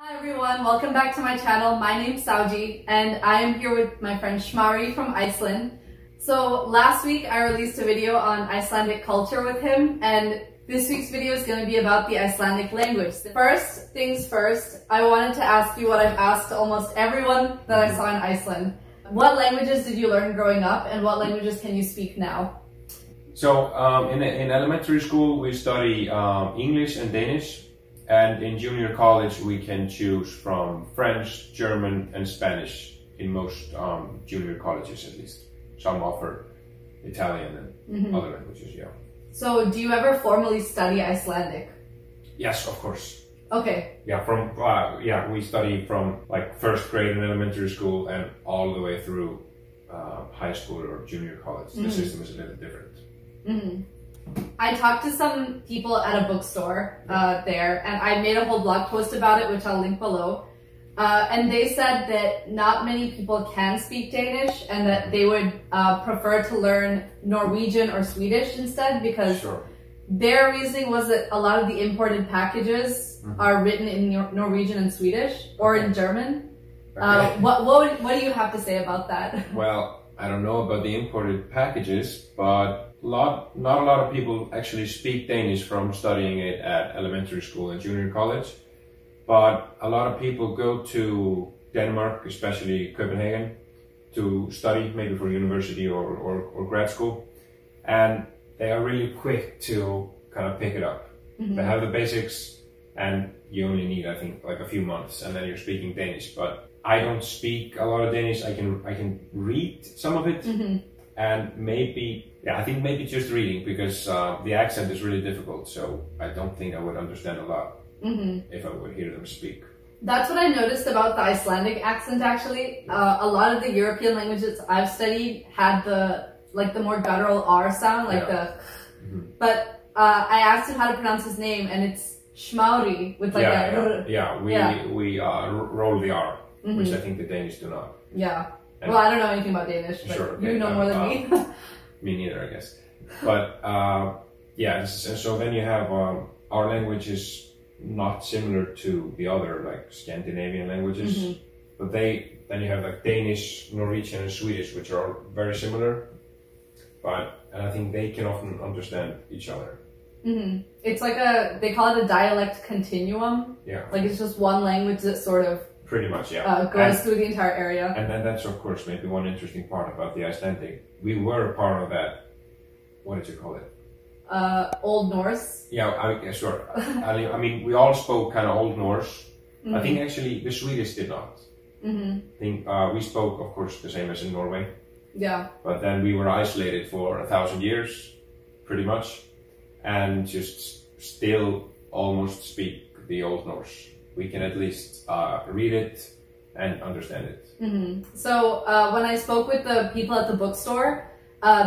Hi everyone, welcome back to my channel. My name's Souji and I am here with my friend Smári from Iceland. So last week I released a video on Icelandic culture with him, and this week's video is going to be about the Icelandic language. First things first, I wanted to ask you what I've asked to almost everyone that I saw in Iceland. What languages did you learn growing up and what languages can you speak now? So in elementary school we study English and Danish, and in junior college we can choose from French, German and Spanish in most junior colleges at least. Some offer Italian and other languages, yeah. So do you ever formally study Icelandic? Yes, of course. Okay. Yeah, we study from like first grade in elementary school and all the way through high school or junior college. The system is a little different. I talked to some people at a bookstore there, and I made a whole blog post about it, which I'll link below. And they said that not many people can speak Danish and that they would prefer to learn Norwegian or Swedish instead, because their reasoning was that a lot of the imported packages are written in Norwegian and Swedish or in German. What do you have to say about that? Well, I don't know about the imported packages, but not a lot of people actually speak Danish from studying it at elementary school and junior college. But a lot of people go to Denmark, especially Copenhagen, to study, maybe for university or grad school. And they are really quick to kind of pick it up. They have the basics and you only need, I think, like a few months and then you're speaking Danish. But I don't speak a lot of Danish. I can read some of it. And maybe, I think maybe just reading, because the accent is really difficult. So I don't think I would understand a lot if I would hear them speak. That's what I noticed about the Icelandic accent, actually. A lot of the European languages I've studied had the more guttural R sound, like the. But I asked him how to pronounce his name, and it's Smári with like we roll the R, which I think the Danish do not. Yeah. Well, I don't know anything about Danish, but you know more than me. Me neither, I guess. But so then you have our language is not similar to the other like Scandinavian languages, but then you have like Danish, Norwegian, and Swedish, which are very similar. And I think they can often understand each other. It's like they call it a dialect continuum. Yeah. Like it's just one language that sort of pretty much, goes through the entire area. And then that's of course maybe one interesting part about the Icelandic. We were a part of that. What did you call it? Old Norse. Yeah, sure. I mean, we all spoke kind of Old Norse. I think actually the Swedish did not. I think we spoke, of course, the same as in Norway. Yeah. But then we were isolated for 1,000 years, pretty much, and just still almost speak the Old Norse. We can at least read it and understand it. So when I spoke with the people at the bookstore,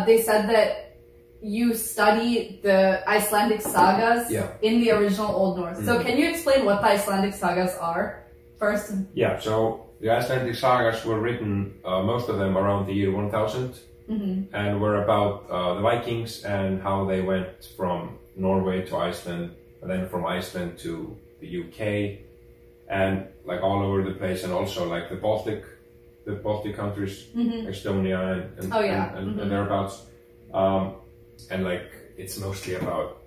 they said that you study the Icelandic Sagas in the original Old Norse. So can you explain what the Icelandic Sagas are first? Yeah, so the Icelandic Sagas were written, most of them around the year 1000, and were about the Vikings and how they went from Norway to Iceland, and then from Iceland to the UK, and like all over the place, and also like the Baltic countries, Estonia and thereabouts. And like it's mostly about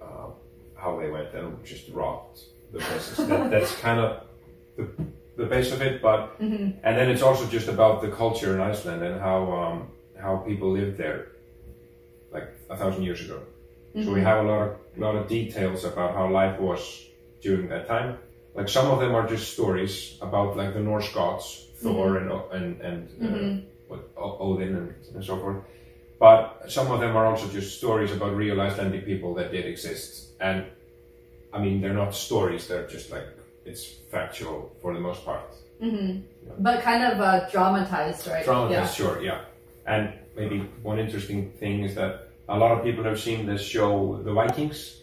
how they went and just robbed the places. That's kind of the base of it, but and then it's also just about the culture in Iceland and how people lived there like 1,000 years ago. So we have a lot of details about how life was during that time. Like some of them are just stories about like the Norse gods, Thor and Odin and so forth. But some of them are also just stories about real Icelandic people that did exist. And I mean, they're not stories, they're just like, it's factual for the most part. But kind of dramatized, right? Dramatized, sure, yeah. And maybe one interesting thing is that a lot of people have seen this show, The Vikings.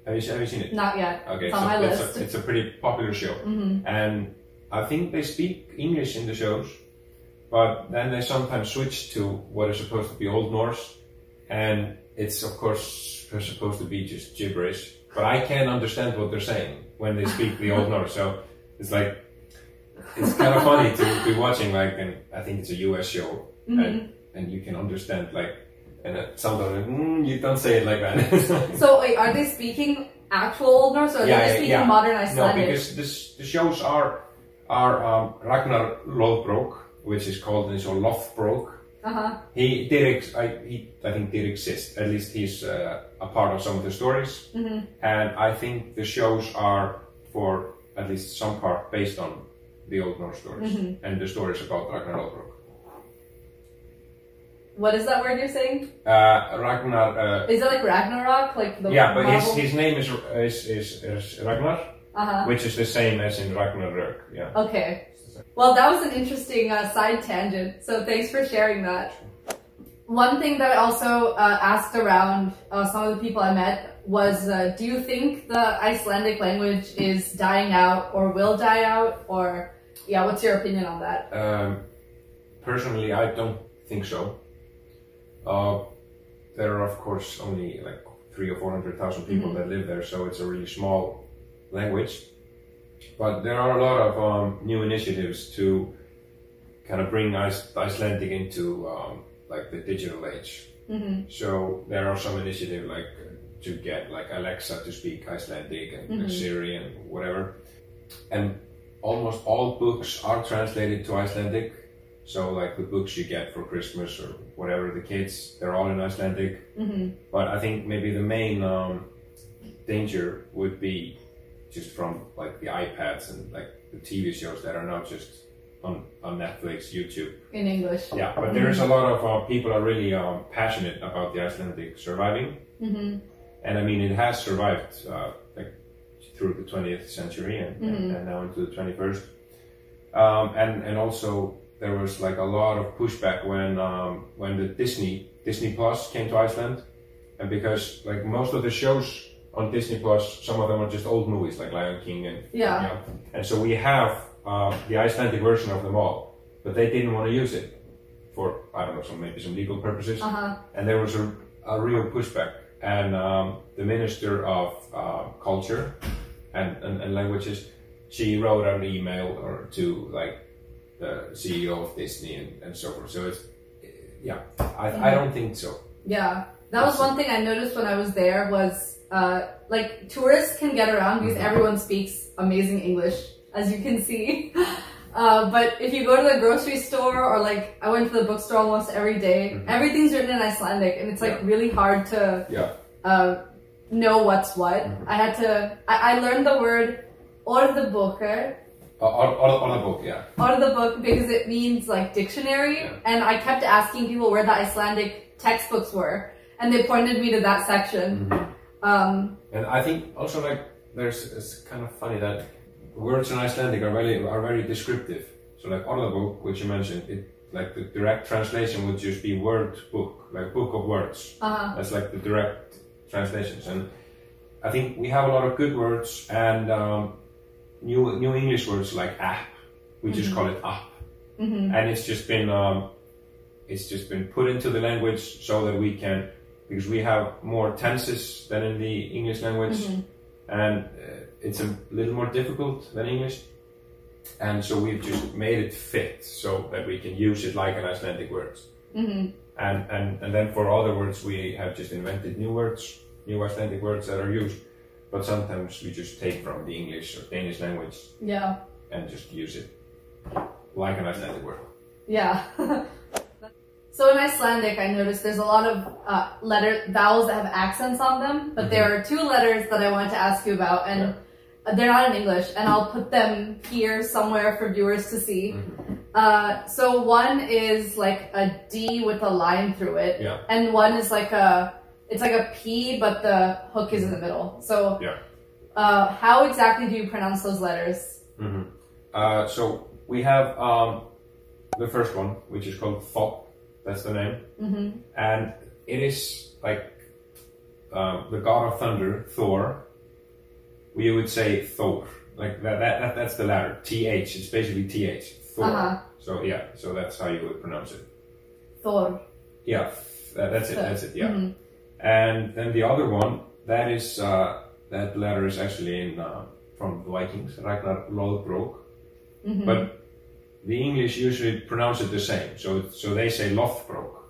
Have you seen it? Not yet. Okay, it's on my list. It's a pretty popular show. And I think they speak English in the shows. But then they sometimes switch to what is supposed to be Old Norse, and it's of course supposed to be just gibberish. But I can understand what they're saying when they speak the Old Norse. So It's like, it's kind of funny to be watching, like, and I think it's a US show, and you can understand, like, and sometimes you don't say it like that. So wait, are they speaking actual Old Norse, or are they speaking modern Icelandic? No, because the shows are Ragnar Lothbrok, which is called in so Lothbrok. He I think did exist. At least he's a part of some of the stories, and I think the shows are for at least some part based on the Old Norse stories and the stories about Ragnar Lothbrok. What is that word you're saying? Ragnar. Is it like Ragnarok, like the but Marvel? his name is Ragnar, which is the same as in Ragnarök. Yeah. Okay. Well, that was an interesting side tangent. So thanks for sharing that. One thing that I also asked around some of the people I met was, do you think the Icelandic language is dying out or will die out? Or yeah, what's your opinion on that? Personally, I don't think so. There are of course only like 300,000 or 400,000 people that live there, so it's a really small language. But there are a lot of new initiatives to kind of bring Icelandic into like the digital age. So there are some initiatives like to get like Alexa to speak Icelandic and like Siri and whatever. And almost all books are translated to Icelandic. So like the books you get for Christmas or whatever, the kids, they're all in Icelandic. But I think maybe the main danger would be just from like the iPads and like the TV shows that are not just on Netflix, YouTube. In English. Yeah, but there is a lot of people are really passionate about the Icelandic surviving. And I mean, it has survived like through the 20th century and now into the 21st. And also there was like a lot of pushback when the Disney Plus came to Iceland, and because like most of the shows on Disney Plus, some of them are just old movies like Lion King and and so we have the Icelandic version of them all, but they didn't want to use it for I don't know maybe some legal purposes, and there was a real pushback, and the Minister of Culture and Languages, she wrote an email to like the CEO of Disney and so forth. So it's I don't think so. Yeah, that was one thing I noticed when I was there was like tourists can get around because everyone speaks amazing English, as you can see. But if you go to the grocery store or like I went to the bookstore almost every day, everything's written in Icelandic, and it's like really hard to know what's what. I learned the word orðabókar. Orðabók, because it means like dictionary, and I kept asking people where the Icelandic textbooks were, and they pointed me to that section. And I think also like it's kind of funny that words in Icelandic are very descriptive. So like orðabók, which you mentioned, like the direct translation would just be word book, like book of words. That's like the direct translations, and I think we have a lot of good words and new English words like app. We just call it app, and it's just been put into the language so that we can, because we have more tenses than in the English language, and it's a little more difficult than English, and so we've just made it fit so that we can use it like an Icelandic words. And then for other words we have just invented new words, new Icelandic words that are used, but sometimes we just take from the English or Danish language and just use it like an Icelandic word. Yeah. So in Icelandic, I noticed there's a lot of vowels that have accents on them, but there are two letters that I wanted to ask you about, and they're not in English, and I'll put them here somewhere for viewers to see. So one is like a D with a line through it, and one is like it's like a P, but the hook is in the middle. So how exactly do you pronounce those letters? So we have the first one, which is called Thop. That's the name, and it is like the god of thunder, Thor. We would say Thor, like that's the letter TH. It's basically TH, Thor. So so that's how you would pronounce it. Thor. Yeah, that's it. That's it. And then the other one, that is that letter is actually in from the Vikings, Ragnar Lothbrok. But the English usually pronounce it the same, so they say Lothbrok,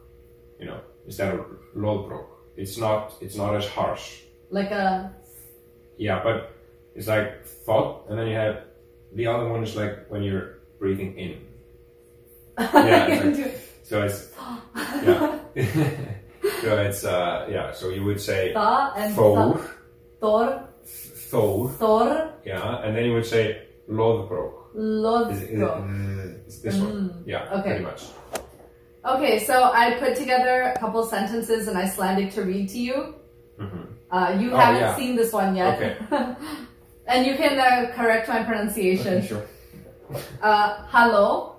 you know, instead of Lothbrok. It's not as harsh. Like a... Yeah, but it's like thought, and then you have the other one is like when you're breathing in. Yeah, it's like, so it's yeah. So it's yeah. So you would say Thor, Thor, Thor. Yeah, and then you would say Lothbrok. Lothbrok. It's this one. Yeah. Okay. Pretty much. Okay, so I put together a couple sentences in Icelandic to read to you. You haven't seen this one yet. Okay. And you can correct my pronunciation. Okay, sure. Halló.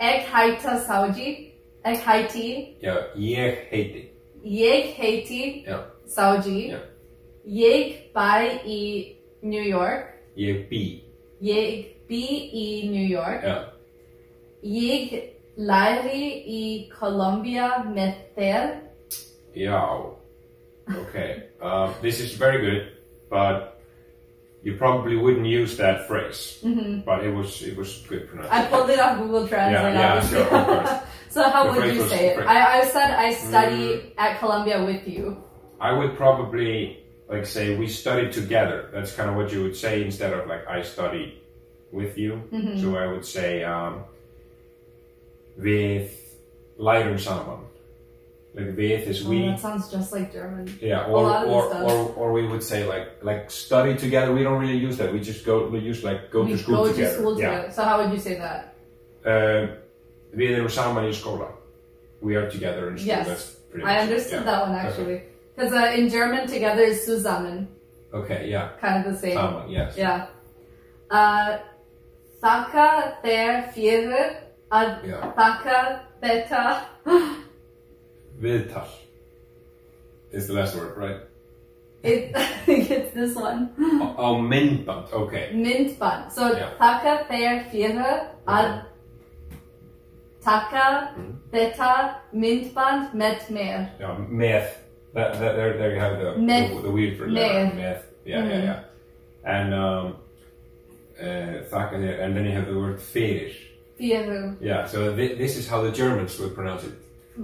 Ég heita Souji. Ég heiti. Yeah, ég heiti. Ég heiti Souji. Yeah. Ég bæ í New York. Ég bý. Ég bý í New York. Yeah. Ég læri í Colombia með þér. Yeah. Okay. This is very good, but you probably wouldn't use that phrase. But it was good pronunciation. I pulled it off Google Translate. Yeah, sure, of course. So how would you say it? I said I study at Columbia with you. I would probably like say we studied together. That's kind of what you would say instead of like I study with you. So I would say við lærum saman. Like við is we. That sounds just like German. Yeah, or we would say like study together. We don't really use that. We just we use like go to school together. To school together. So how would you say that? Við erum saman í skóla. We are together in school. Yes. That's pretty I much understood that one actually. Because in German together is zusammen. Okay, yeah. Kind of the same. Saman, yes. Yeah. Þakka þér fyrir að þakka þetta. Viðtal is the last word, right? I think it's this one. Oh, myndband, okay. Myndband. So, þakka þér fyrir að taka þetta myndband með mér. Yeah, með. There you have the weird for með. Yeah. And þakka þér, and then you have the word fyrir. Fyrir. Yeah, so this is how the Germans would pronounce it.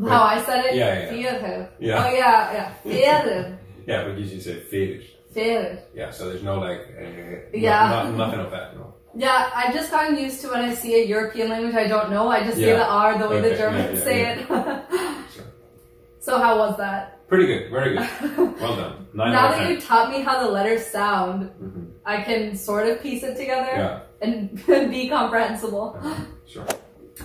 How I said it? Yeah. Fyrir. Yeah. Oh yeah. Fyrir. Yeah, but you should say fyrir. Fyrir. Yeah, so there's no like nothing of that, no. Yeah, I've just gotten used to when I see a European language I don't know, I just say the R the way the Germans say it. Sure. So how was that? Pretty good, very good. Well done. 9 now out of 10. that you taught me how the letters sound, I can sort of piece it together and be comprehensible. Sure.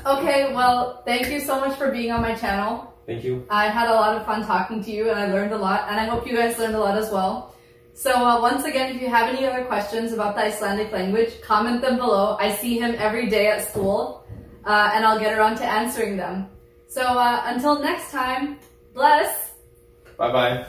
Okay, well, thank you so much for being on my channel. Thank you. I had a lot of fun talking to you and I learned a lot, and I hope you guys learned a lot as well. So once again, if you have any other questions about the Icelandic language, comment them below. I see him every day at school, and I'll get around to answering them. So until next time, bless! Bye-bye.